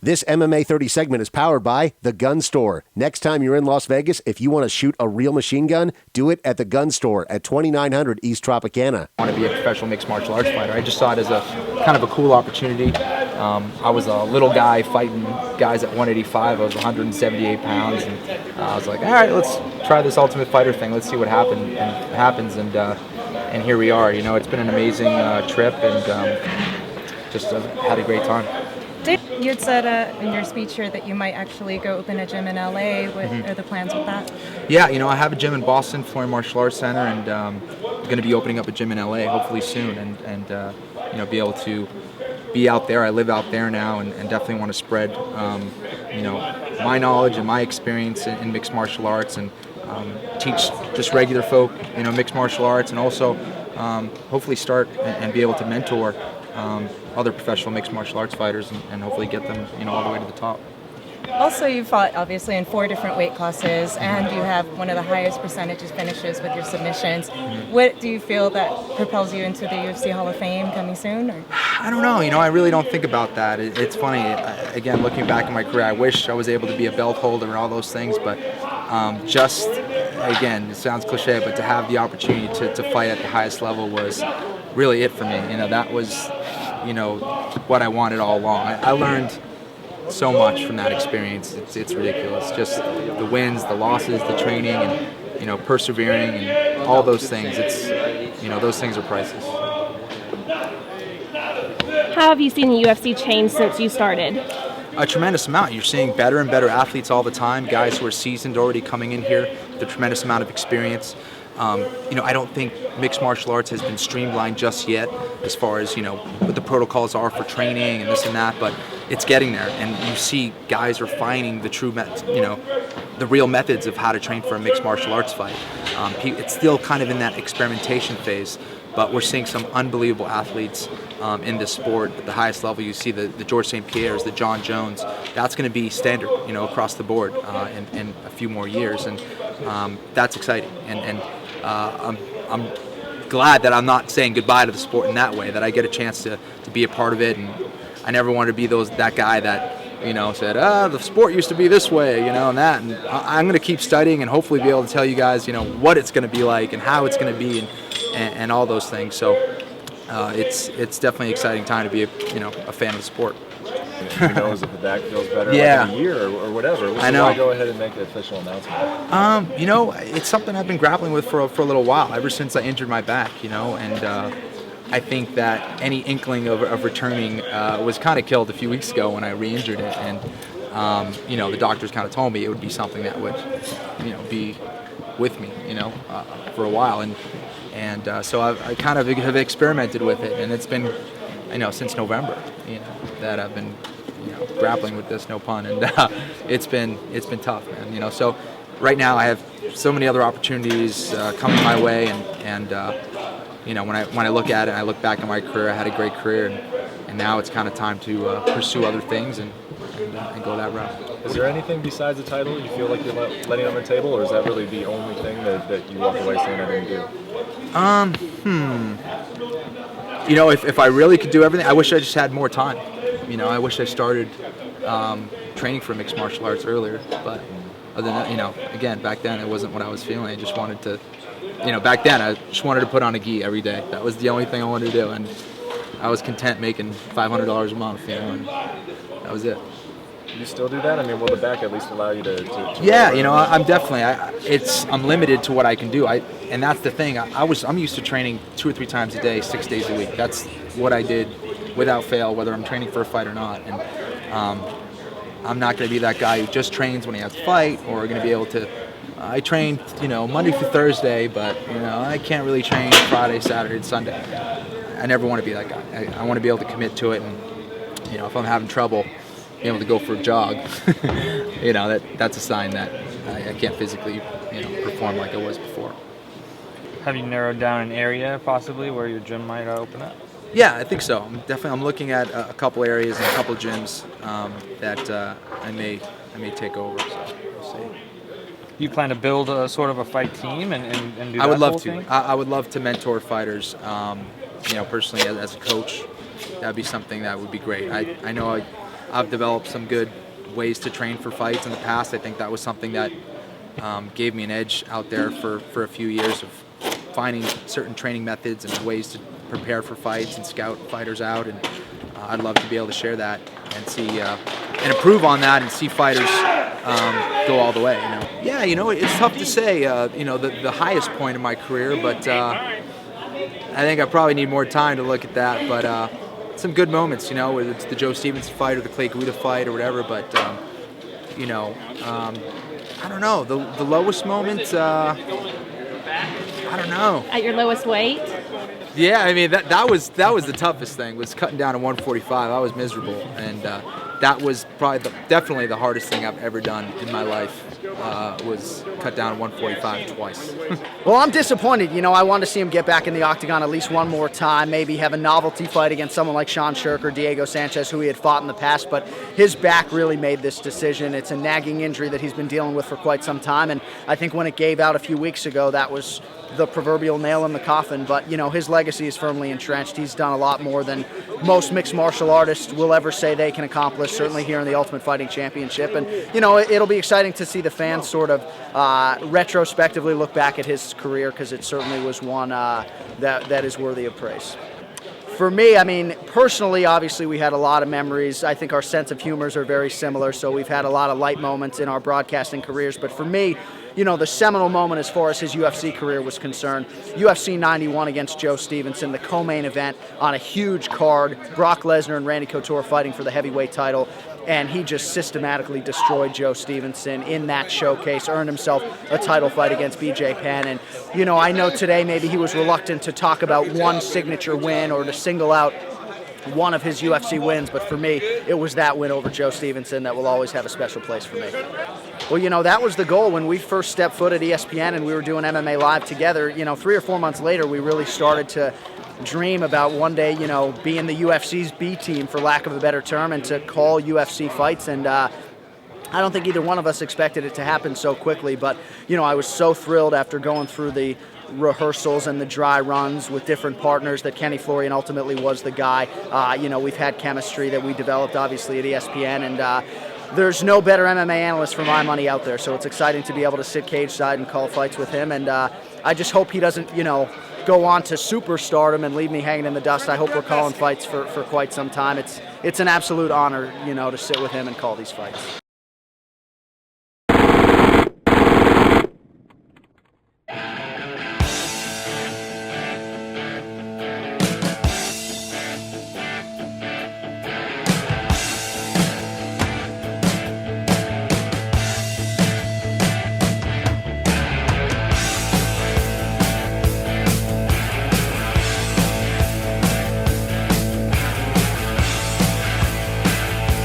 This MMA 30 segment is powered by The Gun Store. Next time you're in Las Vegas, if you want to shoot a real machine gun, do it at The Gun Store at 2900 East Tropicana. I want to be a professional mixed martial arts fighter. I just saw it as a kind of a cool opportunity. I was a little guy fighting guys at 185. I was 178 pounds, and I was like, all right, let's try this Ultimate Fighter thing. Let's see what happens. And here we are. You know, it's been an amazing trip, and just had a great time. You had said in your speech here that you might actually go open a gym in LA. What are the plans with that? Yeah, you know, I have a gym in Boston, Florian Martial Arts Center, and I'm going to be opening up a gym in LA hopefully soon, and you know, be able to be out there. I live out there now, and definitely want to spread you know, my knowledge and my experience in mixed martial arts, and teach just regular folk, you know, mixed martial arts, and also hopefully start and be able to mentor other professional mixed martial arts fighters, and hopefully get them, you know, all the way to the top. Also, you fought obviously in 4 different weight classes, and you have one of the highest percentages finishes with your submissions. What do you feel that propels you into the UFC Hall of Fame coming soon? Or? I don't know. You know, I really don't think about that. It's funny. Again, looking back in my career, I wish I was able to be a belt holder and all those things, but just, again, it sounds cliche, but to have the opportunity to fight at the highest level was really it for me. You know, that was, you know, what I wanted all along. I learned so much from that experience. It's ridiculous. Just the wins, the losses, the training, and, you know, persevering, and all those things. It's, you know, those things are priceless. How have you seen the UFC change since you started? A tremendous amount. You're seeing better and better athletes all the time, guys who are seasoned already coming in here with a tremendous amount of experience. You know, I don't think mixed martial arts has been streamlined just yet as far as, you know, what the protocols are for training and this and that, but it's getting there, and you see guys refining the true, you know, the real methods of how to train for a mixed martial arts fight. It's still kind of in that experimentation phase, but we're seeing some unbelievable athletes in this sport at the highest level. You see the George St. Pierre's, the John Jones. That's going to be standard, you know, across the board in a few more years, and that's exciting. And I'm glad that I'm not saying goodbye to the sport in that way, that I get a chance to be a part of it. And I never wanted to be that guy that, you know, said, the sport used to be this way, you know, and that. And I'm going to keep studying and hopefully be able to tell you guys, you know, what it's going to be like and how it's going to be, and all those things. So it's definitely an exciting time to be a fan of the sport. Who knows if the back feels better yeah. like in a year or whatever. I know. Why go ahead and make the official announcement? You know, it's something I've been grappling with for a little while, ever since I injured my back, you know, and I think that any inkling of returning was kind of killed a few weeks ago when I re-injured it, and you know, the doctors kind of told me it would be something that would, you know, be with me, you know, for a while, and so I kind of have experimented with it, and it's been, you know, since November, you know, that I've been, you know, grappling with this, no pun, and it's been tough, man, you know. So right now I have so many other opportunities coming my way, and you know, when I look at it, I look back at my career, I had a great career, and now it's kind of time to pursue other things and go that route. Is there anything besides the title you feel like you're letting on the table, or is that really the only thing that you walk away saying I didn't do? You know, if I really could do everything, I wish I just had more time. You know, I wish I started training for mixed martial arts earlier, but other than that, you know, again, back then it wasn't what I was feeling. I just wanted to, you know, back then I just wanted to put on a gi every day. That was the only thing I wanted to do, and I was content making $500 a month, you know, and that was it. You still do that? I mean, will the back at least allow you to yeah, you know, I'm definitely, I'm limited to what I can do. And that's the thing. I'm used to training 2 or 3 times a day, 6 days a week. That's what I did without fail, whether I'm training for a fight or not. And I'm not going to be that guy who just trains when he has a fight, or going to be able to. I train, you know, Monday through Thursday, but, you know, I can't really train Friday, Saturday, and Sunday. I never want to be that guy. I want to be able to commit to it, and, you know, if I'm having trouble being able to go for a jog, you know, that's a sign that I can't physically, you know, perform like I was before. Have you narrowed down an area possibly where your gym might open up? Yeah, I think so. I'm looking at a couple areas and a couple gyms that I may take over. So we'll see. You plan to build a sort of a fight team and do that I would love whole to. thing? I would love to mentor fighters. You know, personally as a coach, that'd be something that would be great. I know I've developed some good ways to train for fights in the past. I think that was something that gave me an edge out there for a few years of finding certain training methods and ways to prepare for fights and scout fighters out. And I'd love to be able to share that and see and improve on that and see fighters go all the way. Yeah, it's tough to say. The highest point of my career, but I think I probably need more time to look at that. But some good moments, whether it's the Joe Stevenson fight or the Clay Guida fight or whatever. But I don't know. The lowest moment. I don't know. At your lowest weight? Yeah, I mean that was the toughest thing, was cutting down to 145. I was miserable, and that was probably definitely the hardest thing I've ever done in my life. Was cut down to 145 twice. Well, I'm disappointed. I want to see him get back in the octagon at least one more time, maybe have a novelty fight against someone like Sean Shirk or Diego Sanchez, who he had fought in the past, but his back really made this decision. It's a nagging injury that he's been dealing with for quite some time, and I think when it gave out a few weeks ago, that was the proverbial nail in the coffin. But his legacy is firmly entrenched. He's done a lot more than most mixed martial artists will ever say they can accomplish, certainly here in the Ultimate Fighting Championship. And it'll be exciting to see the fans sort of retrospectively look back at his career, because it certainly was one that is worthy of praise. For me, personally, obviously we had a lot of memories. I think our sense of humors are very similar, so we've had a lot of light moments in our broadcasting careers. But for me, the seminal moment as far as his UFC career was concerned, UFC 91 against Joe Stevenson, the co-main event on a huge card, Brock Lesnar and Randy Couture fighting for the heavyweight title, and he just systematically destroyed Joe Stevenson in that showcase, earned himself a title fight against BJ Penn. And, I know today maybe he was reluctant to talk about one signature win or to single out one of his UFC wins, but for me, it was that win over Joe Stevenson that will always have a special place for me. Well, that was the goal when we first stepped foot at ESPN and we were doing MMA Live together. 3 or 4 months later, we really started to dream about one day, being the UFC's B team, for lack of a better term, and to call UFC fights. And I don't think either one of us expected it to happen so quickly, but, I was so thrilled after going through the rehearsals and the dry runs with different partners that Kenny Florian ultimately was the guy. We've had chemistry that we developed, obviously, at ESPN, and there's no better MMA analyst for my money out there, so it's exciting to be able to sit cage side and call fights with him. And I just hope he doesn't, go on to superstardom and leave me hanging in the dust. I hope we're calling fights for quite some time. It's an absolute honor, to sit with him and call these fights.